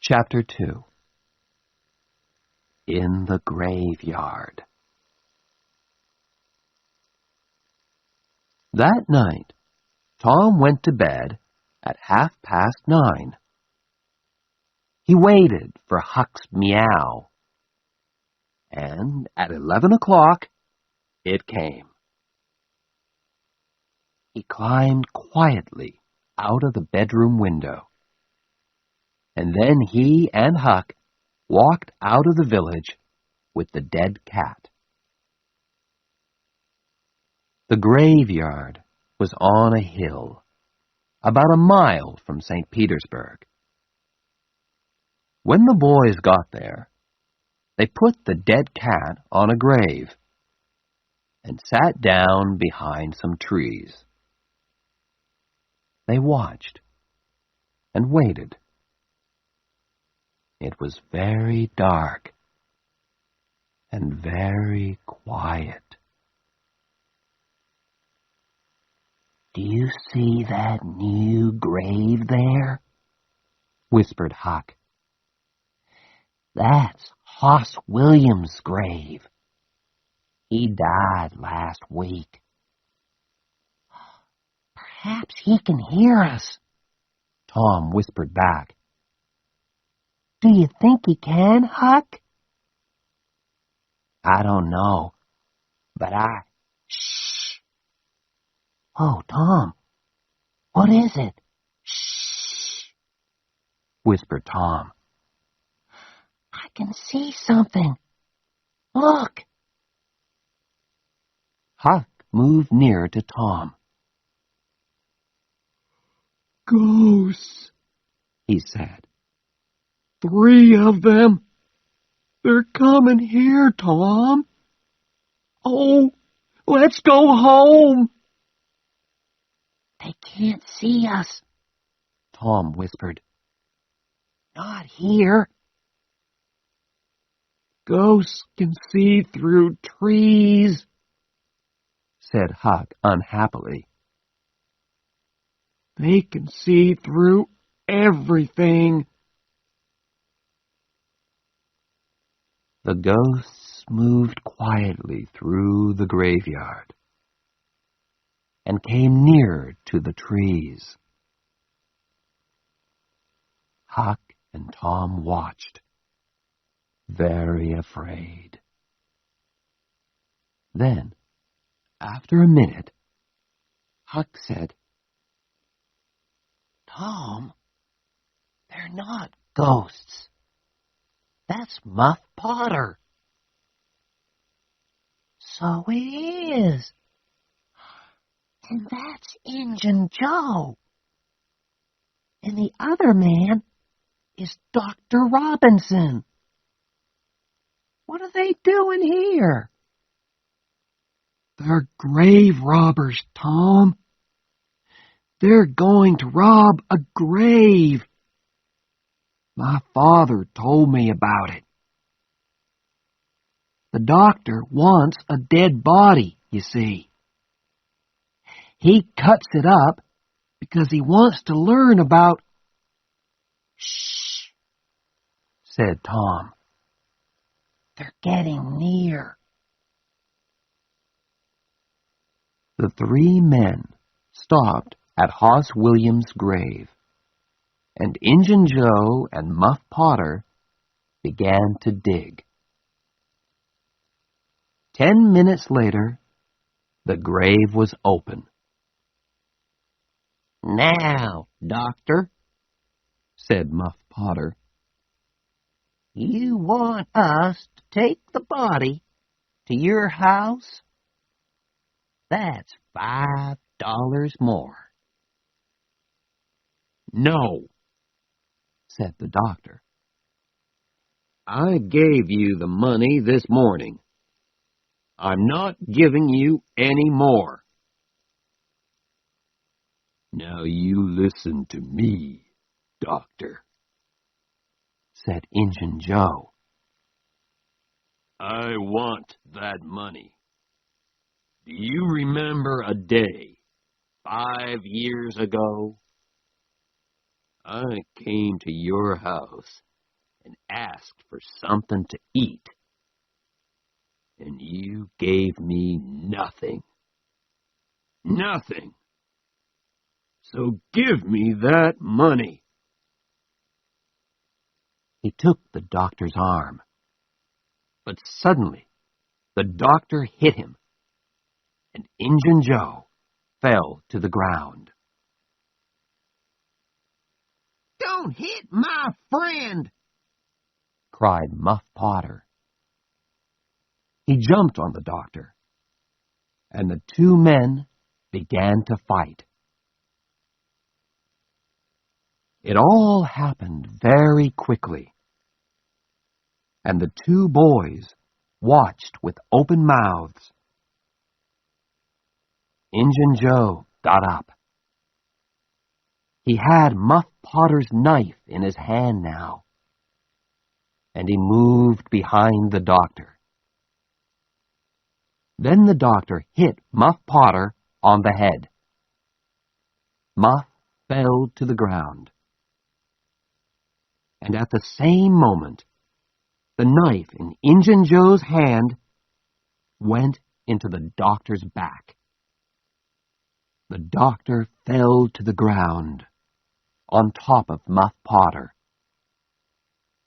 Chapter 2. In the Graveyard. That night, Tom went to bed at 9:30. He waited for Huck's meow, and at 11 o'clock, it came. He climbed quietly out of the bedroom window, and then he and Huck walked out of the village with the dead cat. The graveyard was on a hill, about a mile from St. Petersburg. When the boys got there, they put the dead cat on a grave and sat down behind some trees. They watched and waited. It was very dark and very quiet. "Do you see that new grave there?" whispered Huck. "That's Hoss Williams' grave. He died last week." "Perhaps he can hear us," Tom whispered back. "Do you think he can, Huck?" "I don't know, but Shh! Oh, Tom, what is it?" "Shh!" whispered Tom. "I can see something. Look!" Huck moved nearer to Tom. "Ghosts," he said. "3 of them. They're coming here, Tom. Oh, let's go home." "They can't see us," Tom whispered. "Not here." "Ghosts can see through trees," said Huck unhappily. "They can see through everything." The ghosts moved quietly through the graveyard and came nearer to the trees. Huck and Tom watched, very afraid. Then, after a minute, Huck said, "Tom, they're not ghosts. That's Muff Potter." "So it is. And that's Injun Joe. And the other man is Dr. Robinson. What are they doing here?" "They're grave robbers, Tom. They're going to rob a grave. My father told me about it. The doctor wants a dead body, you see. He cuts it up because he wants to learn about—" "Shh," said Tom. "They're getting near." The 3 men stopped at Hoss Williams' grave, and Injun Joe and Muff Potter began to dig. 10 minutes later, the grave was open. "Now, Doctor," said Muff Potter, "you want us to take the body to your house? That's $5 more." "No," said the doctor. "I gave you the money this morning. I'm not giving you any more." "Now you listen to me, Doctor," said Injun Joe. "I want that money. Do you remember a day 5 years ago? I came to your house and asked for something to eat. And you gave me nothing. Nothing. So give me that money. He took the doctor's arm. But suddenly, the doctor hit him, and Injun Joe fell to the ground. "Don't hit my friend!" cried Muff Potter. He jumped on the doctor, and the two men began to fight. It all happened very quickly, and the two boys watched with open mouths. Injun Joe got up. He had Muff Potter's knife in his hand now, and he moved behind the doctor. Then the doctor hit Muff Potter on the head. Muff fell to the ground. And at the same moment, the knife in Injun Joe's hand went into the doctor's back. The doctor fell to the ground on top of Muff Potter,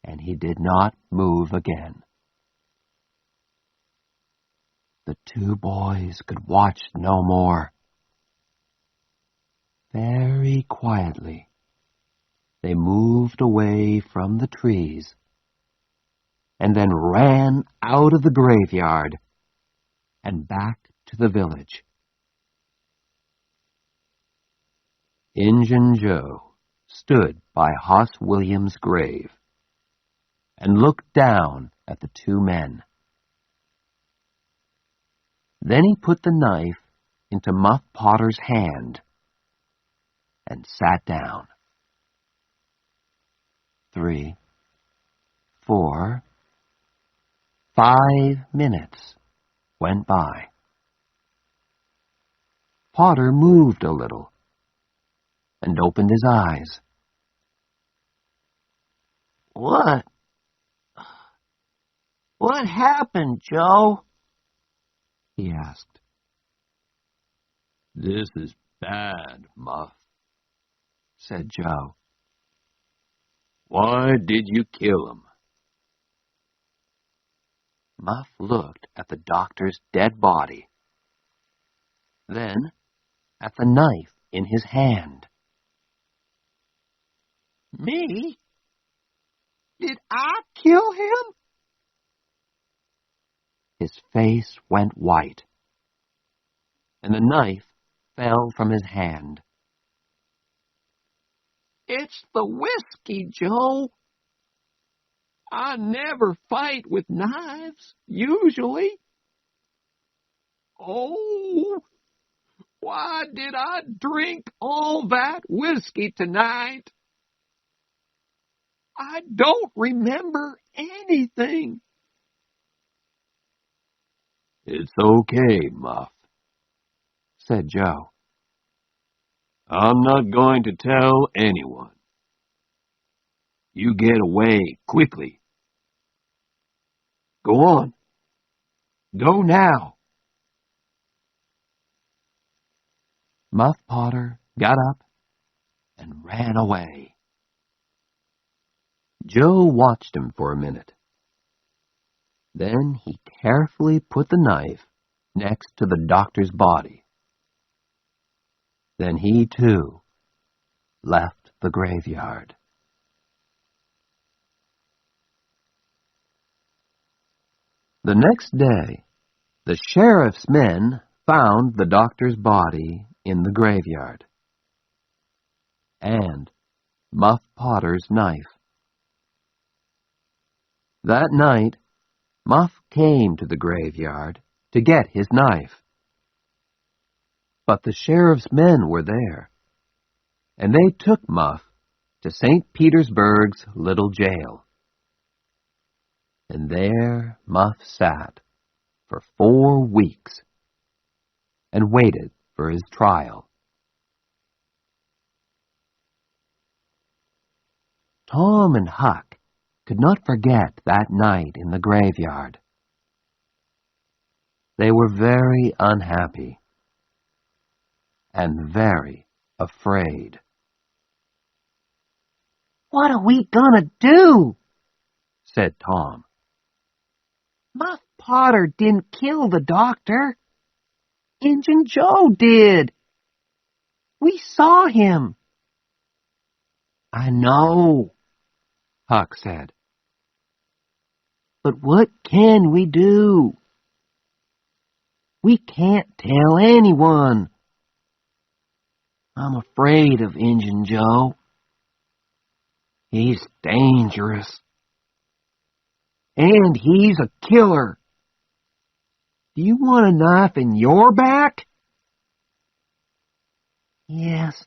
and he did not move again. The two boys could watch no more. Very quietly, they moved away from the trees and then ran out of the graveyard and back to the village. Injun Joe stood by Hoss Williams' grave and looked down at the two men. Then he put the knife into Muff Potter's hand and sat down. 3, 4, 5 minutes went by. Potter moved a little and opened his eyes. What happened, Joe?" he asked. "This is bad, Muff," said Joe. "Why did you kill him?" Muff looked at the doctor's dead body, then at the knife in his hand. "Me? Did I kill him?" His face went white, and the knife fell from his hand. "It's the whiskey, Joe. I never fight with knives, usually. Oh, why did I drink all that whiskey tonight? I don't remember anything." "It's okay, Muff," said Joe. "I'm not going to tell anyone. You get away quickly. Go on. Go now." Muff Potter got up and ran away. Joe watched him for a minute. Then he carefully put the knife next to the doctor's body. Then he, too, left the graveyard. The next day, the sheriff's men found the doctor's body in the graveyard, and Muff Potter's knife. That night, Muff came to the graveyard to get his knife. But the sheriff's men were there, and they took Muff to St. Petersburg's little jail. And there Muff sat for 4 weeks and waited for his trial. Tom and Huck could not forget that night in the graveyard. They were very unhappy and very afraid. "What are we gonna do?" said Tom. "Muff Potter didn't kill the doctor. Injun Joe did. We saw him." "I know," Huck said. "But what can we do? We can't tell anyone. I'm afraid of Injun Joe. He's dangerous. And he's a killer. Do you want a knife in your back?" "Yes,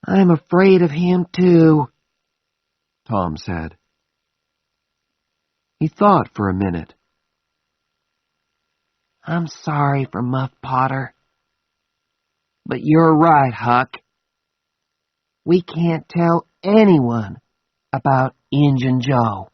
I'm afraid of him too," Tom said. He thought for a minute. "I'm sorry for Muff Potter. But you're right, Huck. We can't tell anyone about Injun Joe."